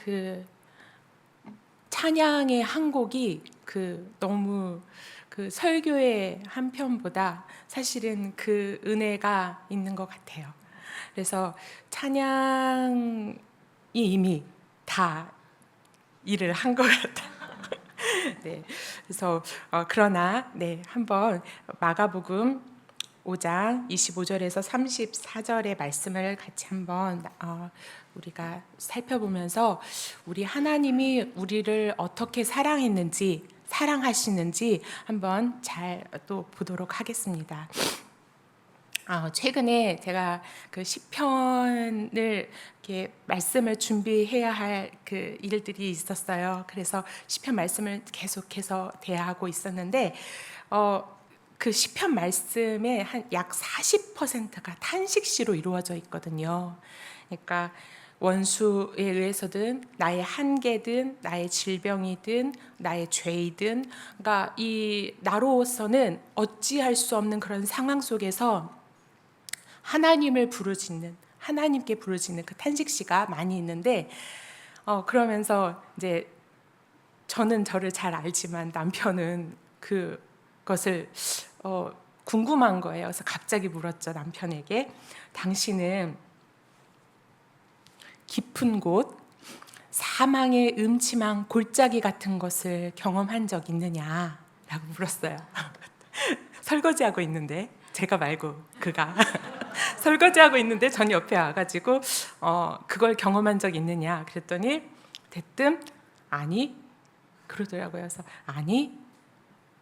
그 찬양의 한 곡이 너무 설교의 한 편보다 사실은 그 은혜가 있는 것 같아요. 그래서 찬양이 이미 다 일을 한 것 같아요. 네, 그래서 그러나 한번 마가복음 5장 25절에서 34절의 말씀을 같이 한번 우리가 살펴보면서 우리 하나님이 우리를 어떻게 사랑하시는지 한번 잘 또 보도록 하겠습니다. 최근에 제가 그 시편을 이렇게 말씀을 준비해야 할 그 일들이 있었어요. 그래서 시편 말씀을 계속해서 대하고 있었는데 그 시편 말씀의 한 약 40%가 탄식시로 이루어져 있거든요. 그러니까 원수에 의해서든 나의 한계든 나의 질병이든 나의 죄이든, 그러니까 이 나로서는 어찌할 수 없는 그런 상황 속에서 하나님께 부르짖는 그 탄식시가 많이 있는데, 그러면서 이제 저는 저를 잘 알지만 남편은 그것을 궁금한 거예요. 그래서 갑자기 물었죠, 남편에게. 당신은 깊은 곳, 사망의 음침한 골짜기 같은 것을 경험한 적 있느냐? 라고 물었어요. 설거지하고 있는데, 제가 말고 그가 설거지하고 있는데 전 옆에 와가지고 그걸 경험한 적 있느냐 그랬더니 대뜸 아니 그러더라고요. 그래서 아니,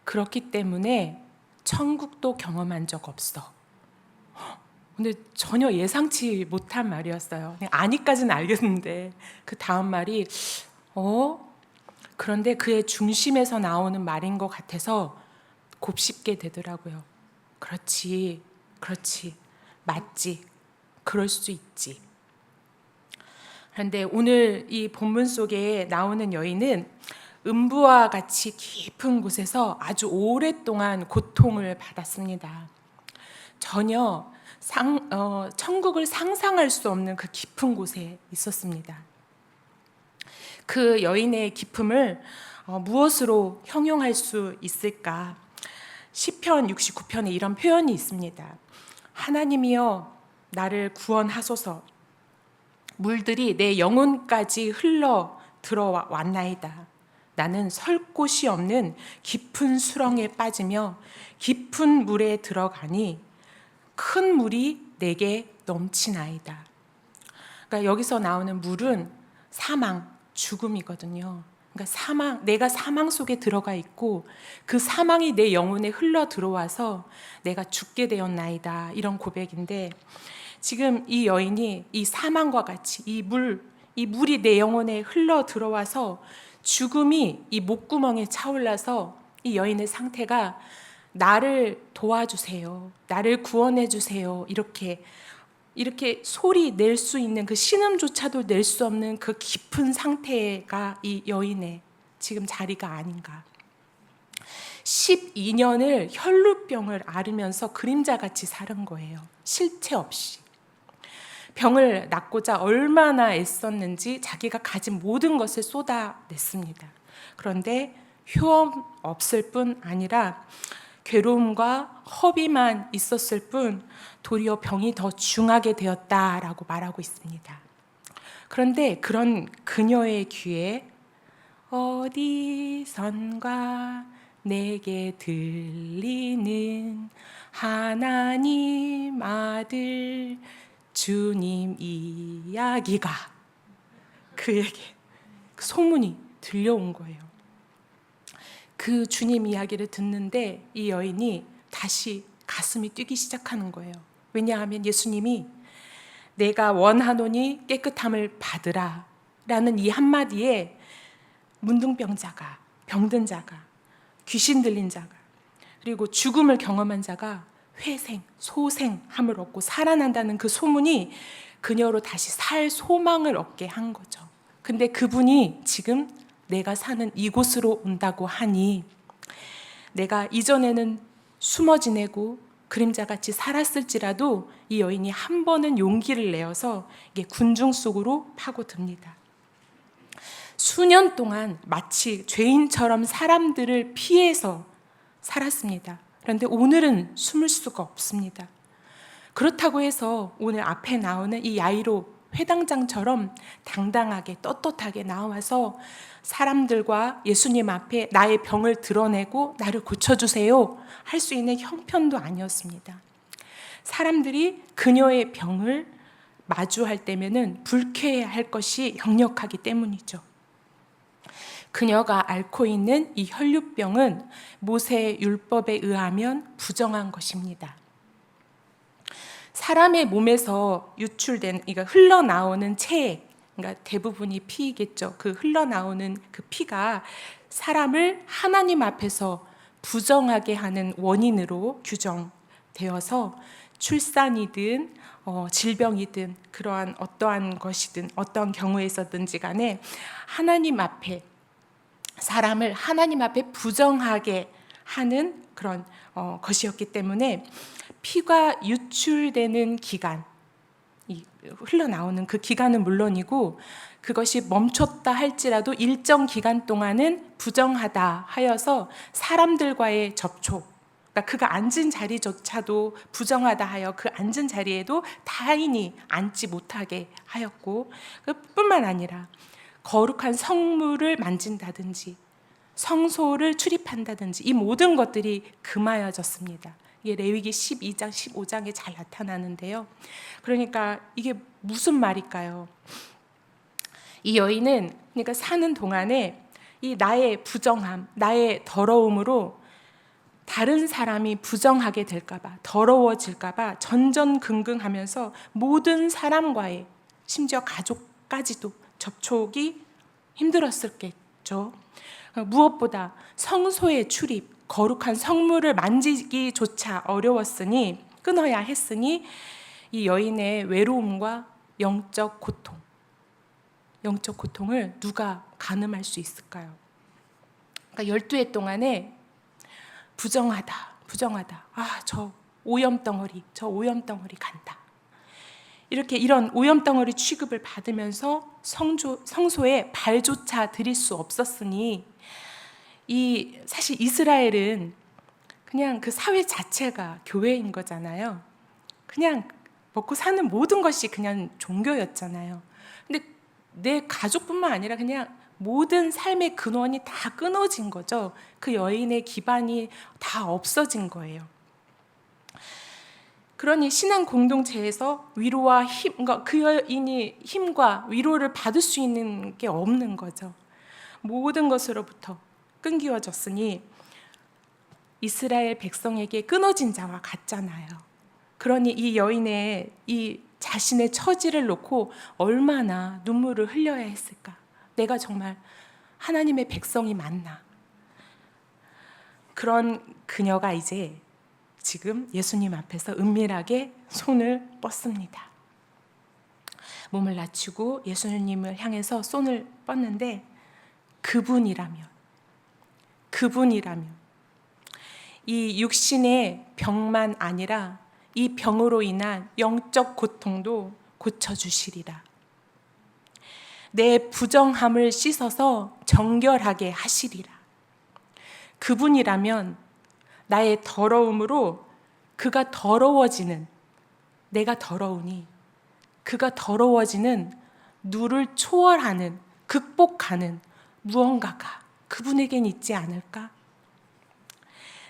그렇기 때문에 천국도 경험한 적 없어. 근데 전혀 예상치 못한 말이었어요. 그냥 아니까지는 알겠는데 그 다음 말이 그런데 그의 중심에서 나오는 말인 것 같아서 곱씹게 되더라고요. 그렇지, 맞지, 그럴 수 있지. 그런데 오늘 이 본문 속에 나오는 여인은 음부와 같이 깊은 곳에서 아주 오랫동안 고통을 받았습니다. 전혀 천국을 상상할 수 없는 그 깊은 곳에 있었습니다. 그 여인의 기쁨을 무엇으로 형용할 수 있을까? 시편 69편에 이런 표현이 있습니다. 하나님이여 나를 구원하소서. 물들이 내 영혼까지 흘러 들어왔나이다. 나는 설 곳이 없는 깊은 수렁에 빠지며 깊은 물에 들어가니 큰 물이 내게 넘치나이다. 그러니까 여기서 나오는 물은 사망, 죽음이거든요. 그러니까 내가 사망 속에 들어가 있고 그 사망이 내 영혼에 흘러 들어와서 내가 죽게 되었나이다, 이런 고백인데, 지금 이 여인이 이 사망과 같이 이 물이 내 영혼에 흘러 들어와서 죽음이 이 목구멍에 차올라서 이 여인의 상태가 나를 도와주세요, 나를 구원해 주세요, 이렇게 소리 낼 수 있는 그 신음조차도 낼 수 없는 그 깊은 상태가 이 여인의 지금 자리가 아닌가. 12년을 혈루병을 앓으면서 그림자같이 사는 거예요. 실체 없이. 병을 낫고자 얼마나 애썼는지 자기가 가진 모든 것을 쏟아냈습니다. 그런데 효험 없을 뿐 아니라 괴로움과 허비만 있었을 뿐 도리어 병이 더 중하게 되었다라고 말하고 있습니다. 그런데 그런 그녀의 귀에 어디선가 내게 들리는 하나님 아들 주님 이야기가, 그에게 그 소문이 들려온 거예요. 그 주님 이야기를 듣는데 이 여인이 다시 가슴이 뛰기 시작하는 거예요. 왜냐하면 예수님이 내가 원하노니 깨끗함을 받으라 라는 이 한마디에 문둥병자가, 병든 자가, 귀신 들린 자가, 그리고 죽음을 경험한 자가 회생, 소생함을 얻고 살아난다는 그 소문이 그녀로 다시 살 소망을 얻게 한 거죠. 근데 그분이 지금 내가 사는 이곳으로 온다고 하니 내가 이전에는 숨어 지내고 그림자같이 살았을지라도 이 여인이 한 번은 용기를 내어서 이게 군중 속으로 파고듭니다. 수년 동안 마치 죄인처럼 사람들을 피해서 살았습니다. 그런데 오늘은 숨을 수가 없습니다. 그렇다고 해서 오늘 앞에 나오는 이 야이로 회당장처럼 당당하게 떳떳하게 나와서 사람들과 예수님 앞에 나의 병을 드러내고 나를 고쳐주세요 할 수 있는 형편도 아니었습니다. 사람들이 그녀의 병을 마주할 때면은 불쾌해야 할 것이 역력하기 때문이죠. 그녀가 앓고 있는 이 혈류병은 모세의 율법에 의하면 부정한 것입니다. 사람의 몸에서 유출된, 그러니까 흘러나오는 체액, 그러니까 대부분이 피이겠죠. 그 흘러나오는 그 피가 사람을 하나님 앞에서 부정하게 하는 원인으로 규정되어서 출산이든 질병이든 그러한 어떠한 것이든 어떤 경우에 있었든지 간에 하나님 앞에 사람을 하나님 앞에 부정하게 하는 그런 것이었기 때문에 피가 유출되는 기간, 흘러나오는 그 기간은 물론이고 그것이 멈췄다 할지라도 일정 기간 동안은 부정하다 하여서 사람들과의 접촉, 그러니까 그가 앉은 자리조차도 부정하다 하여 그 앉은 자리에도 타인이 앉지 못하게 하였고, 뿐만 아니라 거룩한 성물을 만진다든지 성소를 출입한다든지 이 모든 것들이 금하여졌습니다. 이게 레위기 12장, 15장에 잘 나타나는데요. 그러니까 이게 무슨 말일까요? 이 여인은 그러니까 사는 동안에 이 나의 부정함, 나의 더러움으로 다른 사람이 부정하게 될까봐, 더러워질까봐 전전긍긍하면서 모든 사람과의, 심지어 가족까지도 접촉이 힘들었었겠죠. 무엇보다 성소의 출입, 거룩한 성물을 만지기조차 어려웠으니, 끊어야 했으니 이 여인의 외로움과 영적 고통을 누가 가늠할 수 있을까요? 그러니까 12해 동안에 부정하다. 저 오염덩어리 간다. 이런 오염덩어리 취급을 받으면서 성소에 발조차 들일 수 없었으니, 사실 이스라엘은 그냥 그 사회 자체가 교회인 거잖아요. 그냥 먹고 사는 모든 것이 그냥 종교였잖아요. 근데 내 가족뿐만 아니라 그냥 모든 삶의 근원이 다 끊어진 거죠. 그 여인의 기반이 다 없어진 거예요. 그러니 신앙 공동체에서 위로와 힘, 그러니까 그 여인이 힘과 위로를 받을 수 있는 게 없는 거죠. 모든 것으로부터 끊기워졌으니 이스라엘 백성에게 끊어진 자와 같잖아요. 그러니 이 여인의 이 자신의 처지를 놓고 얼마나 눈물을 흘려야 했을까? 내가 정말 하나님의 백성이 맞나? 그런 그녀가 이제 지금 예수님 앞에서 은밀하게 손을 뻗습니다. 몸을 낮추고 예수님을 향해서 손을 뻗는데 그분이라면 이 육신의 병만 아니라 이 병으로 인한 영적 고통도 고쳐주시리라. 내 부정함을 씻어서 정결하게 하시리라. 그분이라면 나의 더러움으로 그가 더러워지는, 내가 더러우니 그가 더러워지는 누를 초월하는, 극복하는 무언가가 그분에겐 있지 않을까?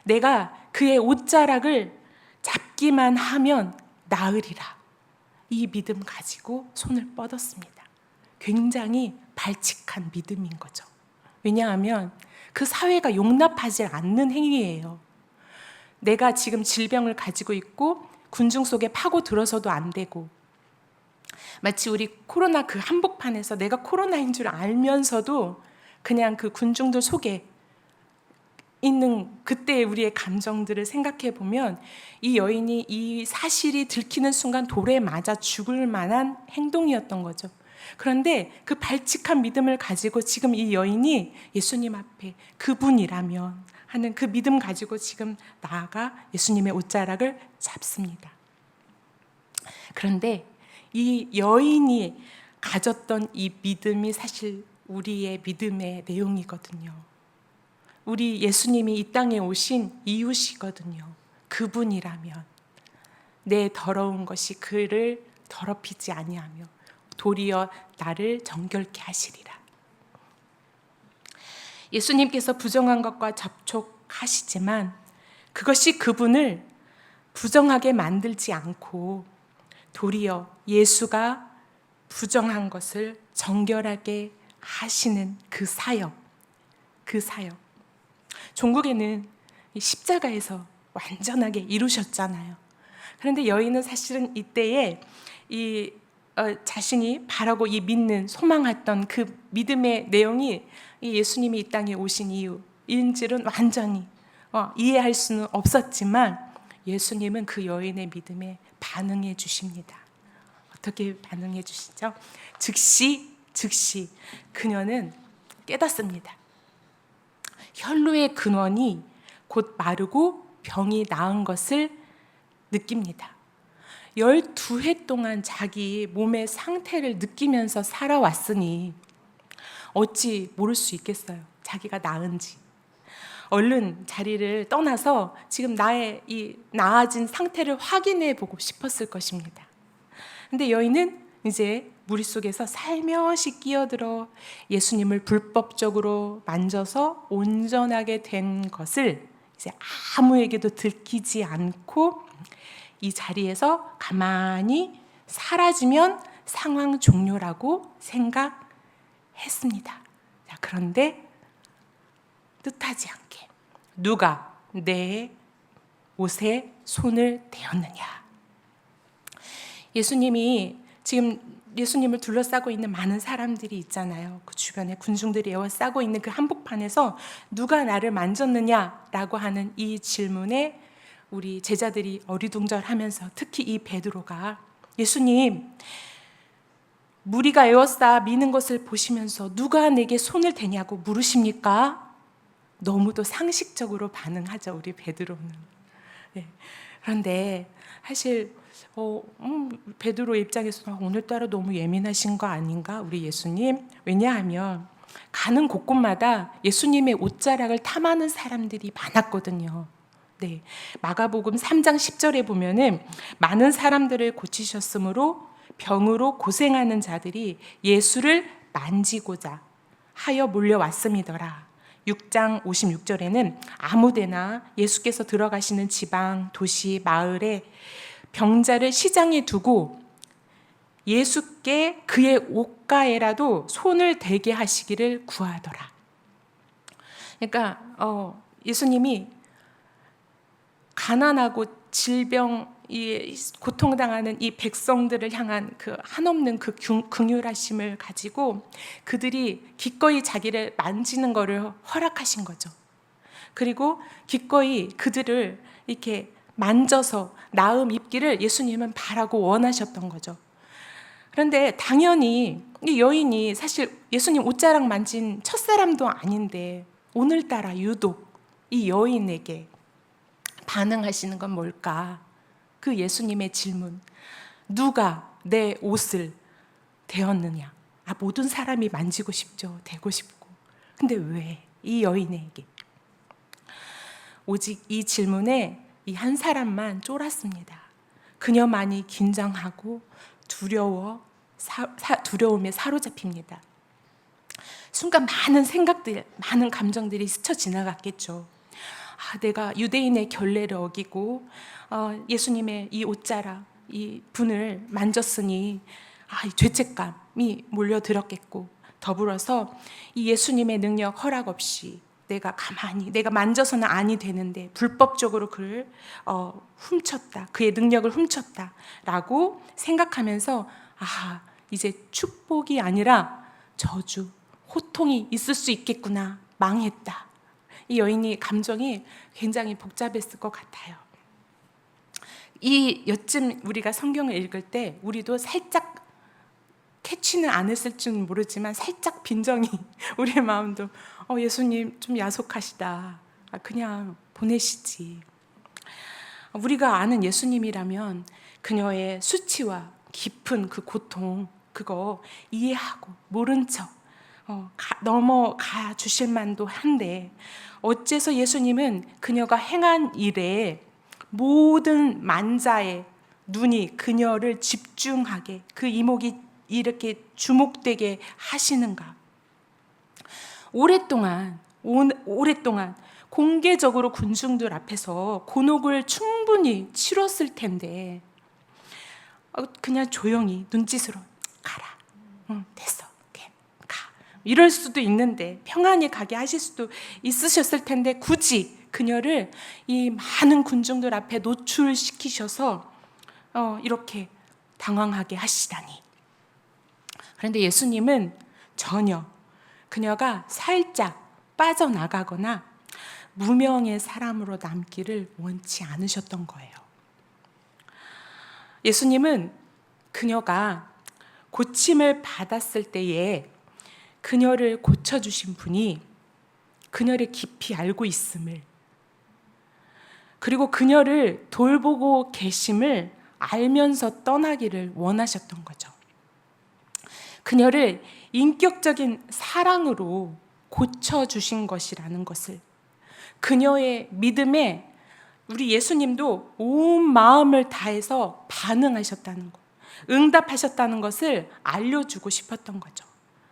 내가 그의 옷자락을 잡기만 하면 나으리라. 이 믿음 가지고 손을 뻗었습니다. 굉장히 발칙한 믿음인 거죠. 왜냐하면 그 사회가 용납하지 않는 행위예요. 내가 지금 질병을 가지고 있고 군중 속에 파고 들어서도 안 되고, 마치 우리 코로나 그 한복판에서 내가 코로나인 줄 알면서도 그냥 그 군중들 속에 있는 그때 우리의 감정들을 생각해 보면 이 여인이 이 사실이 들키는 순간 돌에 맞아 죽을 만한 행동이었던 거죠. 그런데 그 발칙한 믿음을 가지고 지금 이 여인이 예수님 앞에 그분이라면 하는 그 믿음 가지고 지금 나아가 예수님의 옷자락을 잡습니다. 그런데 이 여인이 가졌던 이 믿음이 사실 우리의 믿음의 내용이거든요. 우리 예수님이 이 땅에 오신 이유시거든요. 그분이라면 내 더러운 것이 그를 더럽히지 아니하며 도리어 나를 정결케 하시리라. 예수님께서 부정한 것과 접촉하시지만 그것이 그분을 부정하게 만들지 않고 도리어 예수가 부정한 것을 정결하게 하시는 그 사역. 종국에는 십자가에서 완전하게 이루셨잖아요. 그런데 여인은 사실은 이때에 자신이 바라고 믿는 소망했던 그 믿음의 내용이 이 예수님이 이 땅에 오신 이유인지는 완전히 이해할 수는 없었지만 예수님은 그 여인의 믿음에 반응해 주십니다. 어떻게 반응해 주시죠? 즉시 그녀는 깨닫습니다. 혈루의 근원이 곧 마르고 병이 나은 것을 느낍니다. 12해 동안 자기 몸의 상태를 느끼면서 살아왔으니 어찌 모를 수 있겠어요. 자기가 나은지. 얼른 자리를 떠나서 지금 나의 이 나아진 상태를 확인해 보고 싶었을 것입니다. 근데 여인은 이제 무리 속에서 살며시 끼어들어 예수님을 불법적으로 만져서 온전하게 된 것을 이제 아무에게도 들키지 않고 이 자리에서 가만히 사라지면 상황 종료라고 생각했습니다. 자, 그런데 뜻하지 않게 누가 내 옷에 손을 대었느냐. 예수님이 지금 예수님을 둘러싸고 있는 많은 사람들이 있잖아요. 그 주변에 군중들이 에워싸고 있는 그 한복판에서 누가 나를 만졌느냐라고 하는 이 질문에 우리 제자들이 어리둥절하면서 특히 이 베드로가 예수님, 무리가 에워싸 미는 것을 보시면서 누가 내게 손을 대냐고 물으십니까? 너무도 상식적으로 반응하죠, 우리 베드로는. 네. 그런데 사실 베드로 입장에서는 오늘따라 너무 예민하신 거 아닌가, 우리 예수님? 왜냐하면 가는 곳곳마다 예수님의 옷자락을 탐하는 사람들이 많았거든요. 네, 마가복음 3장 10절에 보면은 많은 사람들을 고치셨으므로 병으로 고생하는 자들이 예수를 만지고자 하여 몰려왔음이더라. 6장 56절에는 아무데나 예수께서 들어가시는 지방, 도시, 마을에 병자를 시장에 두고 예수께 그의 옷가에라도 손을 대게 하시기를 구하더라. 그러니까 예수님이 가난하고 질병, 고통당하는 이 백성들을 향한 그 한없는 그 긍휼하심을 가지고 그들이 기꺼이 자기를 만지는 것을 허락하신 거죠. 그리고 기꺼이 그들을 이렇게 만져서 나음 입기를 예수님은 바라고 원하셨던 거죠. 그런데 당연히 이 여인이 사실 예수님 옷자락 만진 첫사람도 아닌데 오늘따라 유독 이 여인에게 반응하시는 건 뭘까? 그 예수님의 질문, 누가 내 옷을 대었느냐? 모든 사람이 만지고 싶죠. 대고 싶고. 근데 왜 이 여인에게? 오직 이 질문에 이 한 사람만 쫄았습니다. 그녀만이 긴장하고 두려움에 사로잡힙니다. 순간 많은 생각들, 많은 감정들이 스쳐 지나갔겠죠. 내가 유대인의 결례를 어기고 예수님의 이 옷자락, 이 분을 만졌으니 이 죄책감이 몰려들었겠고, 더불어서 이 예수님의 능력 허락 없이 내가 만져서는 아니 되는데 불법적으로 그를 훔쳤다, 그의 능력을 훔쳤다라고 생각하면서 이제 축복이 아니라 저주, 호통이 있을 수 있겠구나, 망했다. 이 여인이 감정이 굉장히 복잡했을 것 같아요. 여쯤 우리가 성경을 읽을 때 우리도 살짝 캐치는 안 했을지는 모르지만 살짝 빈정이 우리의 마음도 예수님 좀 야속하시다, 그냥 보내시지. 우리가 아는 예수님이라면 그녀의 수치와 깊은 그 고통, 그거 이해하고 모른 척 넘어가 주실 만도 한데 어째서 예수님은 그녀가 행한 일에 모든 만자의 눈이 그녀를 집중하게, 그 이목이 이렇게 주목되게 하시는가? 오랫동안 공개적으로 군중들 앞에서 곤혹을 충분히 치렀을 텐데 그냥 조용히 눈짓으로 가라. 됐어. 가. 이럴 수도 있는데, 평안히 가게 하실 수도 있으셨을 텐데 굳이 그녀를 이 많은 군중들 앞에 노출시키셔서 이렇게 당황하게 하시다니. 그런데 예수님은 전혀 그녀가 살짝 빠져나가거나 무명의 사람으로 남기를 원치 않으셨던 거예요. 예수님은 그녀가 고침을 받았을 때에 그녀를 고쳐주신 분이 그녀를 깊이 알고 있음을, 그리고 그녀를 돌보고 계심을 알면서 떠나기를 원하셨던 거죠. 그녀를 인격적인 사랑으로 고쳐주신 것이라는 것을, 그녀의 믿음에 우리 예수님도 온 마음을 다해서 반응하셨다는 것, 응답하셨다는 것을 알려주고 싶었던 거죠.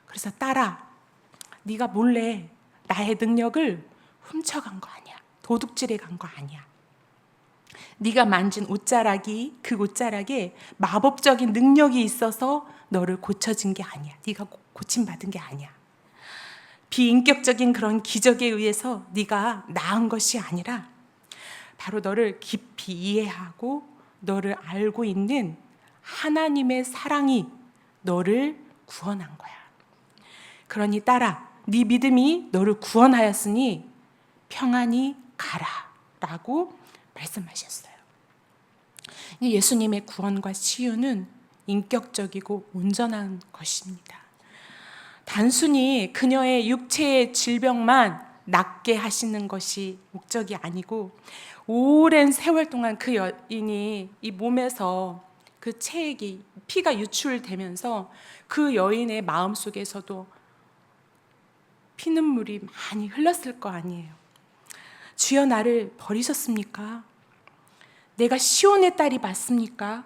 그래서 딸아, 네가 몰래 나의 능력을 훔쳐간 거 아니야. 도둑질해 간 거 아니야. 네가 만진 옷자락이, 그 옷자락에 마법적인 능력이 있어서 너를 고쳐진 게 아니야. 네가 고침받은 게 아니야. 비인격적인 그런 기적에 의해서 네가 나은 것이 아니라 바로 너를 깊이 이해하고 너를 알고 있는 하나님의 사랑이 너를 구원한 거야. 그러니 딸아, 네 믿음이 너를 구원하였으니 평안히 가라 라고 말씀하셨어요. 예수님의 구원과 치유는 인격적이고 온전한 것입니다. 단순히 그녀의 육체의 질병만 낫게 하시는 것이 목적이 아니고, 오랜 세월 동안 그 여인이 이 몸에서 그 체액이, 피가 유출되면서 그 여인의 마음속에서도 피눈물이 많이 흘렀을 거 아니에요. 주여, 나를 버리셨습니까? 내가 시온의 딸이 맞습니까?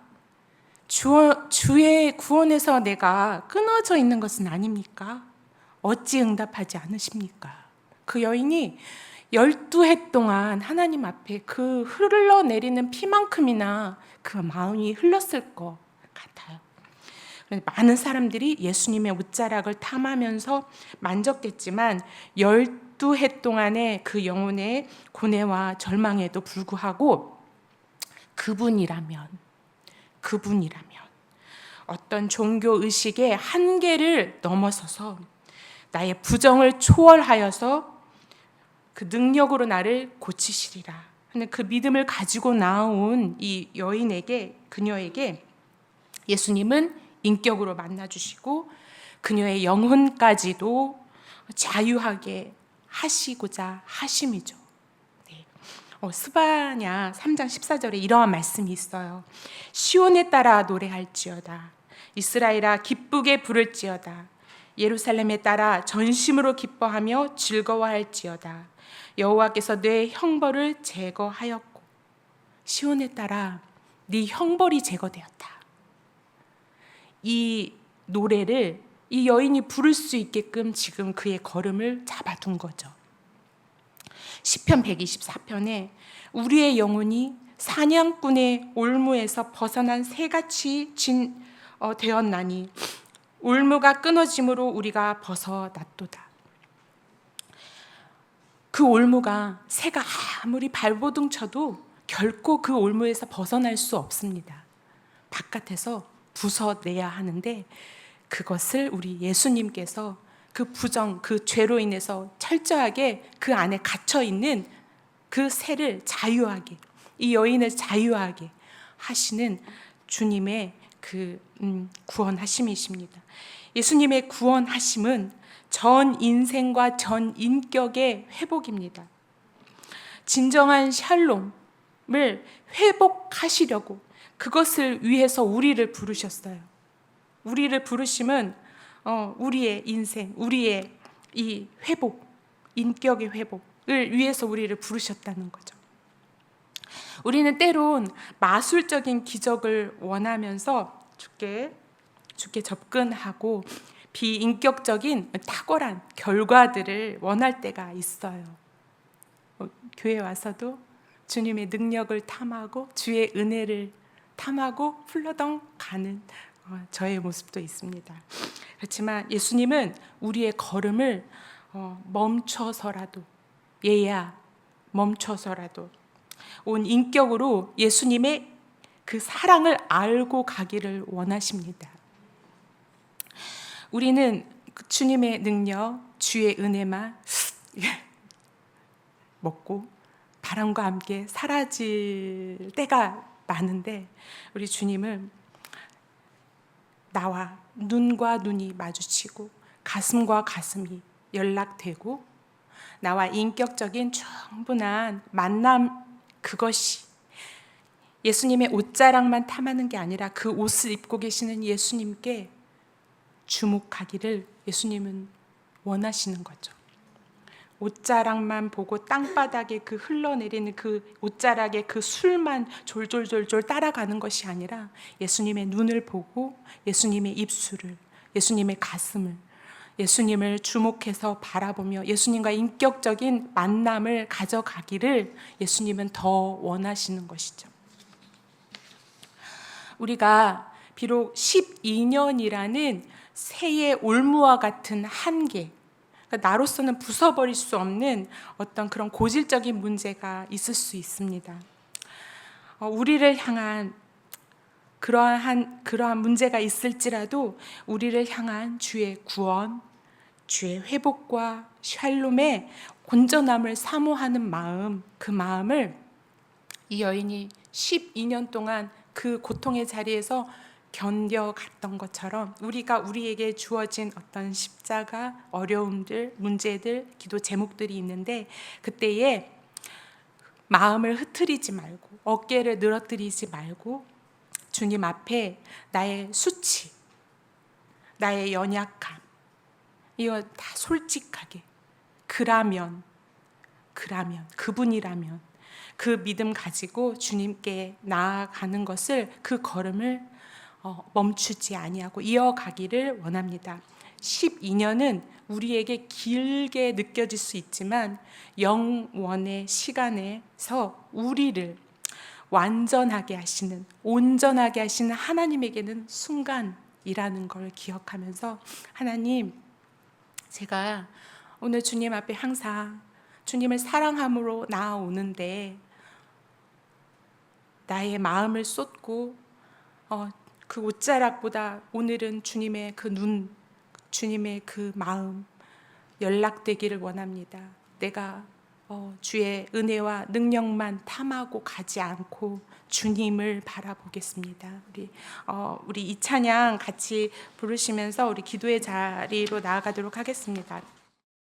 주의 구원에서 내가 끊어져 있는 것은 아닙니까? 어찌 응답하지 않으십니까? 그 여인이 12해 동안 하나님 앞에 그 흘러내리는 피만큼이나 그 마음이 흘렀을 것 같아요. 많은 사람들이 예수님의 옷자락을 탐하면서 만졌겠지만 12해 동안의 그 영혼의 고뇌와 절망에도 불구하고 그분이라면 어떤 종교의식의 한계를 넘어서서 나의 부정을 초월하여서 그 능력으로 나를 고치시리라 하는 그 믿음을 가지고 나온 이 여인에게, 그녀에게 예수님은 인격으로 만나주시고 그녀의 영혼까지도 자유하게 하시고자 하심이죠. 스바냐 3장 14절에 이러한 말씀이 있어요. 시온에 따라 노래할지어다. 이스라엘아 기쁘게 부를지어다. 예루살렘에 따라 전심으로 기뻐하며 즐거워할지어다. 여호와께서 내 형벌을 제거하였고. 시온에 따라 네 형벌이 제거되었다. 이 노래를 이 여인이 부를 수 있게끔 지금 그의 걸음을 잡아둔 거죠. 시편 124편에 우리의 영혼이 사냥꾼의 올무에서 벗어난 새같이 되었나니 올무가 끊어짐으로 우리가 벗어났도다. 그 올무가, 새가 아무리 발버둥 쳐도 결코 그 올무에서 벗어날 수 없습니다. 바깥에서 부숴내야 하는데 그것을 우리 예수님께서 그 부정, 그 죄로 인해서 철저하게 그 안에 갇혀 있는 그 새를 자유하게, 이 여인을 자유하게 하시는 주님의 그 구원하심이십니다. 예수님의 구원하심은 전 인생과 전 인격의 회복입니다. 진정한 샬롬을 회복하시려고 그것을 위해서 우리를 부르셨어요. 우리를 부르심은 우리의 인생, 우리의 이 회복, 인격의 회복을 위해서 우리를 부르셨다는 거죠. 우리는 때론 마술적인 기적을 원하면서 주께 접근하고 비인격적인 탁월한 결과들을 원할 때가 있어요. 교회 와서도 주님의 능력을 탐하고 주의 은혜를 탐하고 훌러덩 가는 저의 모습도 있습니다. 그렇지만 예수님은 우리의 걸음을 멈춰서라도, 얘야 멈춰서라도 온 인격으로 예수님의 그 사랑을 알고 가기를 원하십니다. 우리는 주님의 능력, 주의 은혜만 먹고 바람과 함께 사라질 때가 많은데, 우리 주님은 나와 눈과 눈이 마주치고 가슴과 가슴이 연락되고 나와 인격적인 충분한 만남, 그것이 예수님의 옷자락만 탐하는 게 아니라 그 옷을 입고 계시는 예수님께 주목하기를 예수님은 원하시는 거죠. 옷자락만 보고 땅바닥에 그 흘러내리는 그 옷자락에 그 술만 졸졸졸졸 따라가는 것이 아니라 예수님의 눈을 보고 예수님의 입술을, 예수님의 가슴을, 예수님을 주목해서 바라보며 예수님과 인격적인 만남을 가져가기를 예수님은 더 원하시는 것이죠. 우리가 비록 12년이라는 새의 올무와 같은 한계, 그러니까 나로서는 부숴버릴 수 없는 어떤 그런 고질적인 문제가 있을 수 있습니다. 우리를 향한 그러한 문제가 있을지라도 우리를 향한 주의 구원, 주의 회복과 샬롬의 온전함을 사모하는 마음, 그 마음을 이 여인이 12년 동안 그 고통의 자리에서 견뎌갔던 것처럼 우리가 우리에게 주어진 어떤 십자가, 어려움들, 문제들, 기도 제목들이 있는데 그때에 마음을 흐트리지 말고 어깨를 늘어뜨리지 말고 주님 앞에 나의 수치, 나의 연약함, 이거 다 솔직하게 그분이라면 그 믿음 가지고 주님께 나아가는 것을, 그 걸음을 멈추지 아니하고 이어가기를 원합니다. 12년은 우리에게 길게 느껴질 수 있지만 영원의 시간에서 우리를 완전하게 하시는, 온전하게 하시는 하나님에게는 순간이라는 걸 기억하면서, 하나님, 제가 오늘 주님 앞에 항상 주님을 사랑함으로 나아오는데 나의 마음을 쏟고 그 옷자락보다 오늘은 주님의 그 눈, 주님의 그 마음 연락되기를 원합니다. 내가 주의 은혜와 능력만 탐하고 가지 않고 주님을 바라보겠습니다. 우리 이 찬양 같이 부르시면서 우리 기도의 자리로 나아가도록 하겠습니다.